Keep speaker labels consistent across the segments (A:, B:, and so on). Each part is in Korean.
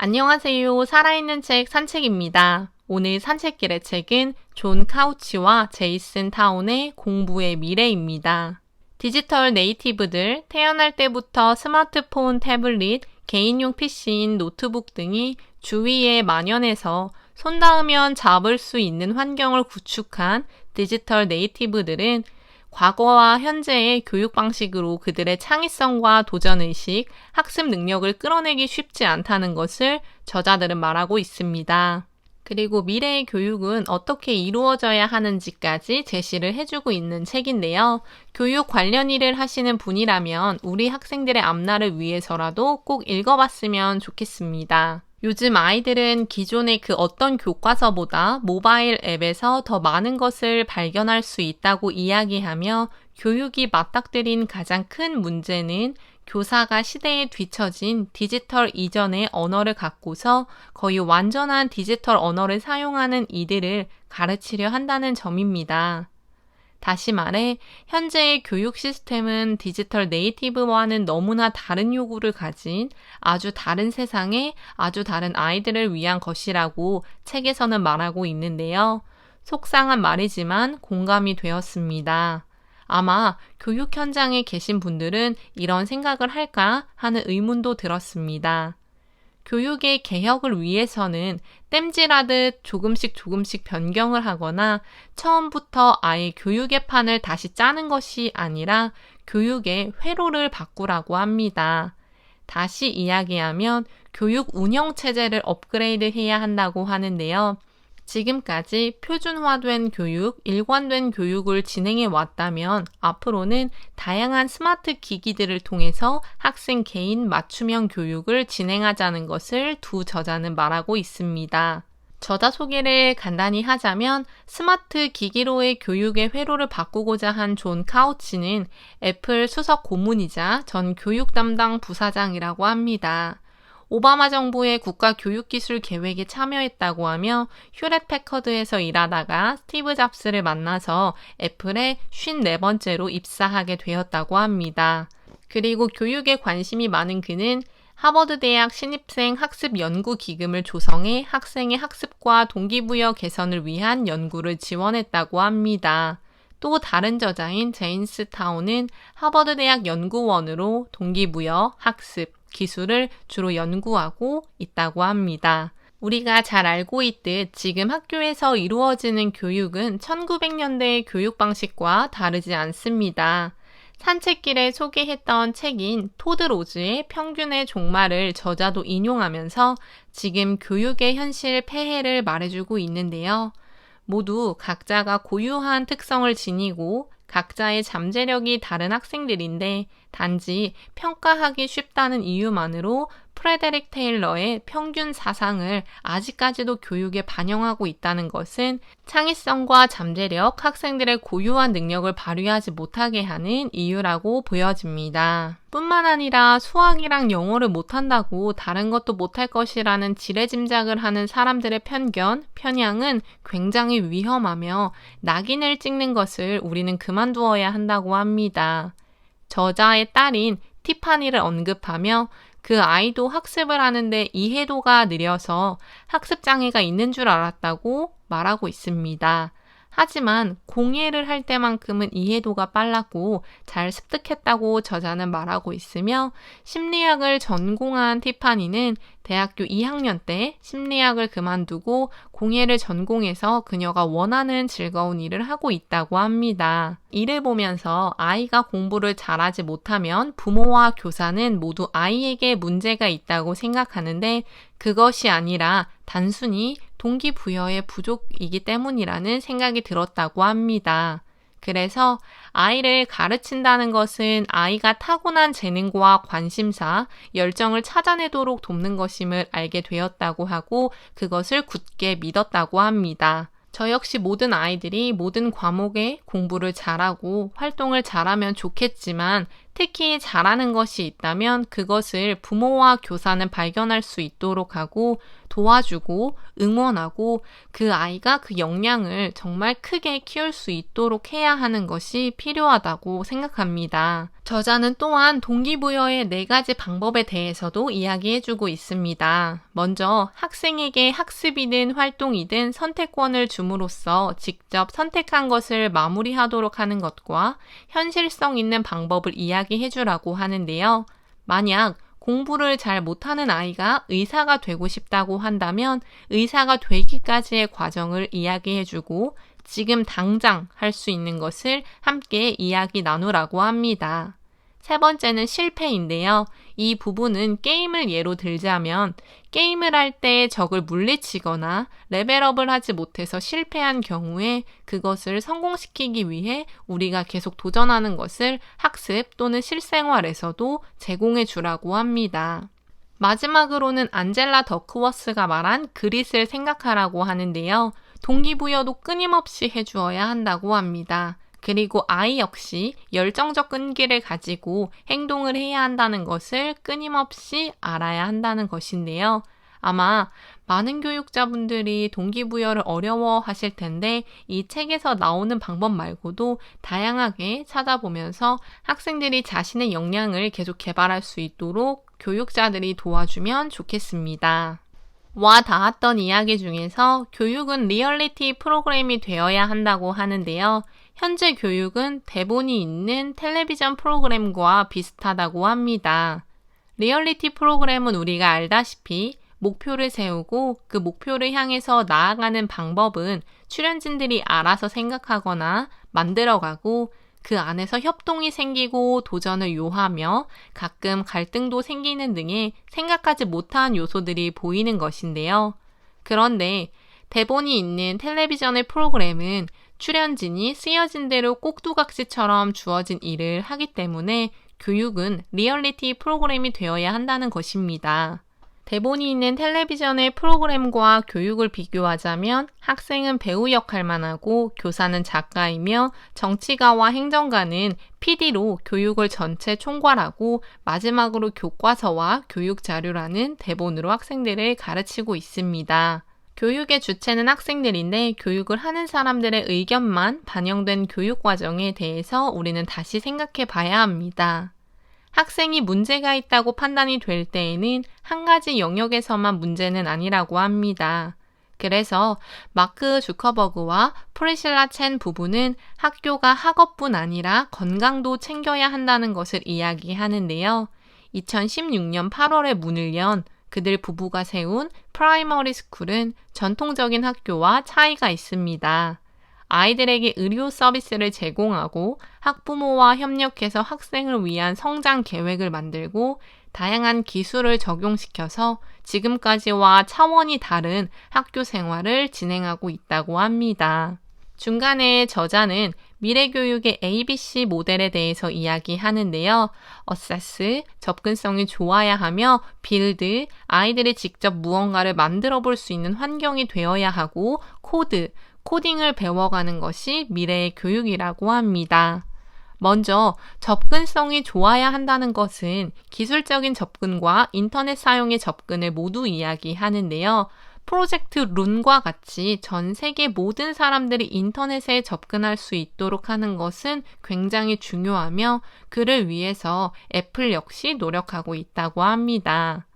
A: 안녕하세요. 살아있는 책 산책입니다. 오늘 산책길의 책은 존 카우치와 제이슨 타운의 공부의 미래입니다. 디지털 네이티브들, 태어날 때부터 스마트폰, 태블릿, 개인용 PC인 노트북 등이 주위에 만연해서 손 닿으면 잡을 수 있는 환경을 구축한 디지털 네이티브들은 과거와 현재의 교육 방식으로 그들의 창의성과 도전의식, 학습 능력을 끌어내기 쉽지 않다는 것을 저자들은 말하고 있습니다. 그리고 미래의 교육은 어떻게 이루어져야 하는지까지 제시를 해주고 있는 책인데요. 교육 관련 일을 하시는 분이라면 우리 학생들의 앞날을 위해서라도 꼭 읽어봤으면 좋겠습니다. 요즘 아이들은 기존의 그 어떤 교과서보다 모바일 앱에서 더 많은 것을 발견할 수 있다고 이야기하며 교육이 맞닥뜨린 가장 큰 문제는 교사가 시대에 뒤처진 디지털 이전의 언어를 갖고서 거의 완전한 디지털 언어를 사용하는 이들을 가르치려 한다는 점입니다. 다시 말해, 현재의 교육 시스템은 디지털 네이티브와는 너무나 다른 요구를 가진 아주 다른 세상의 아주 다른 아이들을 위한 것이라고 책에서는 말하고 있는데요. 속상한 말이지만 공감이 되었습니다. 아마 교육 현장에 계신 분들은 이런 생각을 할까 하는 의문도 들었습니다. 교육의 개혁을 위해서는 땜질하듯 조금씩 변경을 하거나 처음부터 아예 교육의 판을 다시 짜는 것이 아니라 교육의 회로를 바꾸라고 합니다. 다시 이야기하면 교육 운영 체제를 업그레이드해야 한다고 하는데요. 지금까지 표준화된 교육, 일관된 교육을 진행해 왔다면 앞으로는 다양한 스마트 기기들을 통해서 학생 개인 맞춤형 교육을 진행하자는 것을 두 저자는 말하고 있습니다. 저자 소개를 간단히 하자면 스마트 기기로의 교육의 회로를 바꾸고자 한 존 카우치는 애플 수석 고문이자 전 교육 담당 부사장이라고 합니다. 오바마 정부의 국가교육기술 계획에 참여했다고 하며 휴렛 패커드에서 일하다가 스티브 잡스를 만나서 애플에 54번째로 입사하게 되었다고 합니다. 그리고 교육에 관심이 많은 그는 하버드 대학 신입생 학습 연구 기금을 조성해 학생의 학습과 동기부여 개선을 위한 연구를 지원했다고 합니다. 또 다른 저자인 제이슨 타운은 하버드 대학 연구원으로 동기부여, 학습, 기술을 주로 연구하고 있다고 합니다. 우리가 잘 알고 있듯 지금 학교에서 이루어지는 교육은 1900년대의 교육 방식과 다르지 않습니다. 산책길에 소개했던 책인 토드 로즈의 평균의 종말을 저자도 인용하면서 지금 교육의 현실 폐해를 말해주고 있는데요. 모두 각자가 고유한 특성을 지니고 각자의 잠재력이 다른 학생들인데 단지 평가하기 쉽다는 이유만으로 프레데릭 테일러의 평균 사상을 아직까지도 교육에 반영하고 있다는 것은 창의성과 잠재력, 학생들의 고유한 능력을 발휘하지 못하게 하는 이유라고 보여집니다. 뿐만 아니라 수학이랑 영어를 못한다고 다른 것도 못할 것이라는 지레짐작을 하는 사람들의 편견, 편향은 굉장히 위험하며 낙인을 찍는 것을 우리는 그만두어야 한다고 합니다. 저자의 딸인 티파니를 언급하며 그 아이도 학습을 하는데 이해도가 느려서 학습장애가 있는 줄 알았다고 말하고 있습니다. 하지만 공예를 할 때만큼은 이해도가 빨랐고 잘 습득했다고 저자는 말하고 있으며 심리학을 전공한 티파니는 대학교 2학년 때 심리학을 그만두고 공예를 전공해서 그녀가 원하는 즐거운 일을 하고 있다고 합니다. 이를 보면서 아이가 공부를 잘하지 못하면 부모와 교사는 모두 아이에게 문제가 있다고 생각하는데 그것이 아니라 단순히 동기부여의 부족이기 때문이라는 생각이 들었다고 합니다. 그래서 아이를 가르친다는 것은 아이가 타고난 재능과 관심사, 열정을 찾아내도록 돕는 것임을 알게 되었다고 하고 그것을 굳게 믿었다고 합니다. 저 역시 모든 아이들이 모든 과목에 공부를 잘하고 활동을 잘하면 좋겠지만 특히 잘하는 것이 있다면 그것을 부모와 교사는 발견할 수 있도록 하고 도와주고 응원하고 그 아이가 그 역량을 정말 크게 키울 수 있도록 해야 하는 것이 필요하다고 생각합니다. 저자는 또한 동기부여의 4가지 방법에 대해서도 이야기해주고 있습니다. 먼저 학생에게 학습이든 활동이든 선택권을 줌으로써 직접 선택한 것을 마무리하도록 하는 것과 현실성 있는 방법을 이야기해주라고 하는데요. 만약 공부를 잘 못하는 아이가 의사가 되고 싶다고 한다면 의사가 되기까지의 과정을 이야기해주고 지금 당장 할 수 있는 것을 함께 이야기 나누라고 합니다. 세 번째는 실패인데요. 이 부분은 게임을 예로 들자면 게임을 할 때 적을 물리치거나 레벨업을 하지 못해서 실패한 경우에 그것을 성공시키기 위해 우리가 계속 도전하는 것을 학습 또는 실생활에서도 제공해 주라고 합니다. 마지막으로는 안젤라 더크워스가 말한 그릿을 생각하라고 하는데요. 동기부여도 끊임없이 해주어야 한다고 합니다. 그리고 아이 역시 열정적 끈기를 가지고 행동을 해야 한다는 것을 끊임없이 알아야 한다는 것인데요. 아마 많은 교육자분들이 동기부여를 어려워하실 텐데 이 책에서 나오는 방법 말고도 다양하게 찾아보면서 학생들이 자신의 역량을 계속 개발할 수 있도록 교육자들이 도와주면 좋겠습니다. 와 닿았던 이야기 중에서 교육은 리얼리티 프로그램이 되어야 한다고 하는데요. 현재 교육은 대본이 있는 텔레비전 프로그램과 비슷하다고 합니다. 리얼리티 프로그램은 우리가 알다시피 목표를 세우고 그 목표를 향해서 나아가는 방법은 출연진들이 알아서 생각하거나 만들어가고 그 안에서 협동이 생기고 도전을 요하며 가끔 갈등도 생기는 등의 생각하지 못한 요소들이 보이는 것인데요. 그런데 대본이 있는 텔레비전의 프로그램은 출연진이 쓰여진 대로 꼭두각시처럼 주어진 일을 하기 때문에 교육은 리얼리티 프로그램이 되어야 한다는 것입니다. 대본이 있는 텔레비전의 프로그램과 교육을 비교하자면 학생은 배우 역할만 하고 교사는 작가이며 정치가와 행정가는 PD로 교육을 전체 총괄하고 마지막으로 교과서와 교육 자료라는 대본으로 학생들을 가르치고 있습니다. 교육의 주체는 학생들인데 교육을 하는 사람들의 의견만 반영된 교육 과정에 대해서 우리는 다시 생각해 봐야 합니다. 학생이 문제가 있다고 판단이 될 때에는 한 가지 영역에서만 문제는 아니라고 합니다. 그래서 마크 주커버그와 프리실라 첸 부부는 학교가 학업뿐 아니라 건강도 챙겨야 한다는 것을 이야기하는데요. 2016년 8월에 문을 연 그들 부부가 세운 프라이머리 스쿨은 전통적인 학교와 차이가 있습니다. 아이들에게 의료 서비스를 제공하고 학부모와 협력해서 학생을 위한 성장 계획을 만들고 다양한 기술을 적용시켜서 지금까지와 차원이 다른 학교 생활을 진행하고 있다고 합니다. 중간에 저자는 미래교육의 ABC 모델에 대해서 이야기하는데요. 어세스, 접근성이 좋아야 하며 빌드, 아이들이 직접 무언가를 만들어 볼 수 있는 환경이 되어야 하고 코드, 코딩을 배워가는 것이 미래의 교육이라고 합니다. 먼저 접근성이 좋아야 한다는 것은 기술적인 접근과 인터넷 사용의 접근을 모두 이야기하는데요. 프로젝트 룬과 같이 전 세계 모든 사람들이 인터넷에 접근할 수 있도록 하는 것은 굉장히 중요하며 그를 위해서 애플 역시 노력하고 있다고 합니다.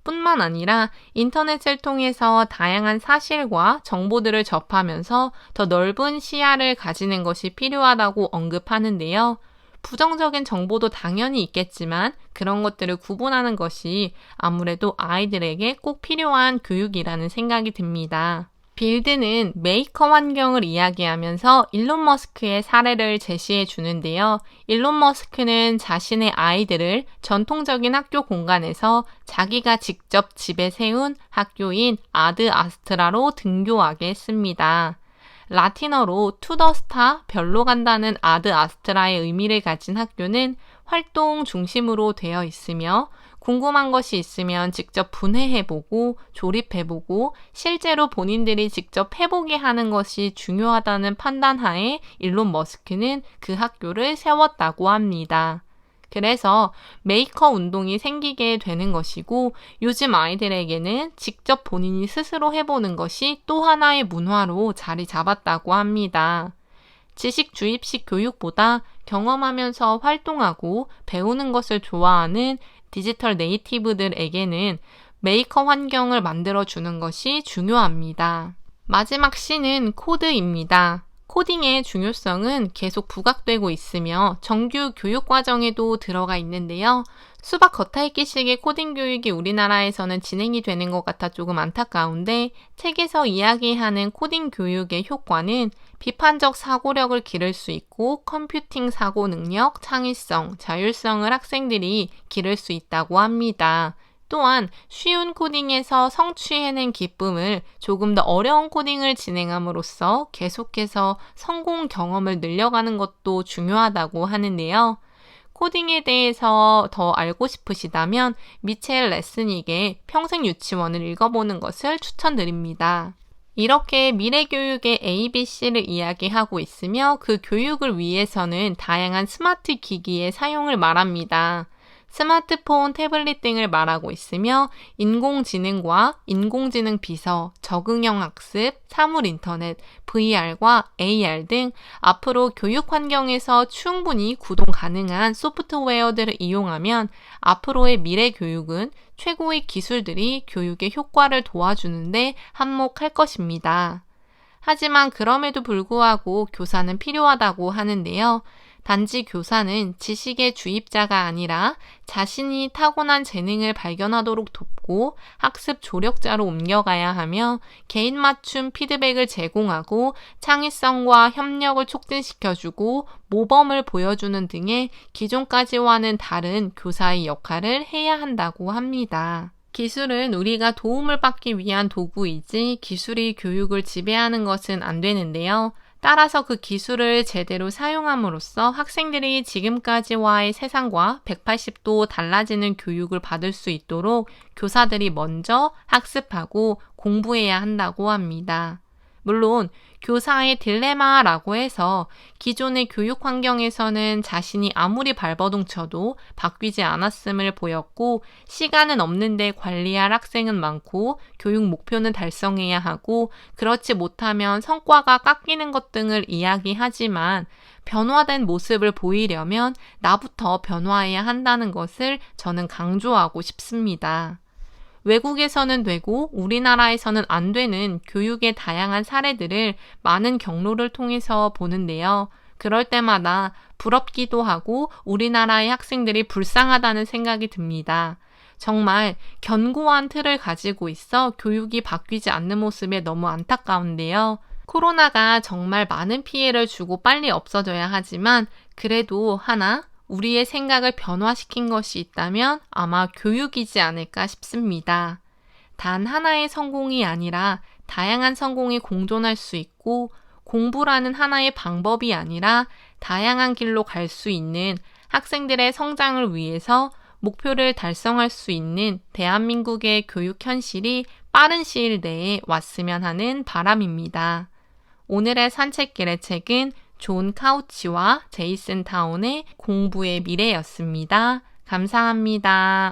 A: 뿐만 아니라 인터넷을 통해서 다양한 사실과 정보들을 접하면서 더 넓은 시야를 가지는 것이 필요하다고 언급하는데요. 부정적인 정보도 당연히 있겠지만 그런 것들을 구분하는 것이 아무래도 아이들에게 꼭 필요한 교육이라는 생각이 듭니다. 빌드는 메이커 환경을 이야기하면서 일론 머스크의 사례를 제시해 주는데요. 일론 머스크는 자신의 아이들을 전통적인 학교 공간에서 자기가 직접 집에 세운 학교인 아드 아스트라로 등교하게 했습니다. 라틴어로 투더 스타, 별로 간다는 아드 아스트라의 의미를 가진 학교는 활동 중심으로 되어 있으며 궁금한 것이 있으면 직접 분해해보고 조립해보고 실제로 본인들이 직접 해보게 하는 것이 중요하다는 판단하에 일론 머스크는 그 학교를 세웠다고 합니다. 그래서 메이커 운동이 생기게 되는 것이고 요즘 아이들에게는 직접 본인이 스스로 해보는 것이 또 하나의 문화로 자리 잡았다고 합니다. 지식 주입식 교육보다 경험하면서 활동하고 배우는 것을 좋아하는 디지털 네이티브들에게는 메이커 환경을 만들어주는 것이 중요합니다. 마지막 C는 코드입니다. 코딩의 중요성은 계속 부각되고 있으며 정규 교육 과정에도 들어가 있는데요. 수박 겉핥기식의 코딩 교육이 우리나라에서는 진행이 되는 것 같아 조금 안타까운데 책에서 이야기하는 코딩 교육의 효과는 비판적 사고력을 기를 수 있고 컴퓨팅 사고 능력, 창의성, 자율성을 학생들이 기를 수 있다고 합니다. 또한 쉬운 코딩에서 성취해낸 기쁨을 조금 더 어려운 코딩을 진행함으로써 계속해서 성공 경험을 늘려가는 것도 중요하다고 하는데요. 코딩에 대해서 더 알고 싶으시다면 미첼 레스닉의 평생 유치원을 읽어보는 것을 추천드립니다. 이렇게 미래교육의 ABC를 이야기하고 있으며 그 교육을 위해서는 다양한 스마트 기기의 사용을 말합니다. 스마트폰, 태블릿 등을 말하고 있으며 인공지능과 인공지능 비서, 적응형 학습, 사물 인터넷, VR과 AR 등 앞으로 교육 환경에서 충분히 구동 가능한 소프트웨어들을 이용하면 앞으로의 미래 교육은 최고의 기술들이 교육의 효과를 도와주는데 한몫할 것입니다. 하지만 그럼에도 불구하고 교사는 필요하다고 하는데요. 단지 교사는 지식의 주입자가 아니라 자신이 타고난 재능을 발견하도록 돕고 학습 조력자로 옮겨가야 하며 개인 맞춤 피드백을 제공하고 창의성과 협력을 촉진시켜주고 모범을 보여주는 등의 기존까지와는 다른 교사의 역할을 해야 한다고 합니다. 기술은 우리가 도움을 받기 위한 도구이지 기술이 교육을 지배하는 것은 안 되는데요. 따라서 그 기술을 제대로 사용함으로써 학생들이 지금까지와의 세상과 180도 달라지는 교육을 받을 수 있도록 교사들이 먼저 학습하고 공부해야 한다고 합니다. 물론 교사의 딜레마라고 해서 기존의 교육 환경에서는 자신이 아무리 발버둥 쳐도 바뀌지 않았음을 보였고 시간은 없는데 관리할 학생은 많고 교육 목표는 달성해야 하고 그렇지 못하면 성과가 깎이는 것 등을 이야기하지만 변화된 모습을 보이려면 나부터 변화해야 한다는 것을 저는 강조하고 싶습니다. 외국에서는 되고 우리나라에서는 안 되는 교육의 다양한 사례들을 많은 경로를 통해서 보는데요. 그럴 때마다 부럽기도 하고 우리나라의 학생들이 불쌍하다는 생각이 듭니다. 정말 견고한 틀을 가지고 있어 교육이 바뀌지 않는 모습에 너무 안타까운데요. 코로나가 정말 많은 피해를 주고 빨리 없어져야 하지만 그래도 하나 우리의 생각을 변화시킨 것이 있다면 아마 교육이지 않을까 싶습니다. 단 하나의 성공이 아니라 다양한 성공이 공존할 수 있고 공부라는 하나의 방법이 아니라 다양한 길로 갈 수 있는 학생들의 성장을 위해서 목표를 달성할 수 있는 대한민국의 교육 현실이 빠른 시일 내에 왔으면 하는 바람입니다. 오늘의 산책길의 책은 존 카우치와 제이슨 타운의 공부의 미래였습니다. 감사합니다.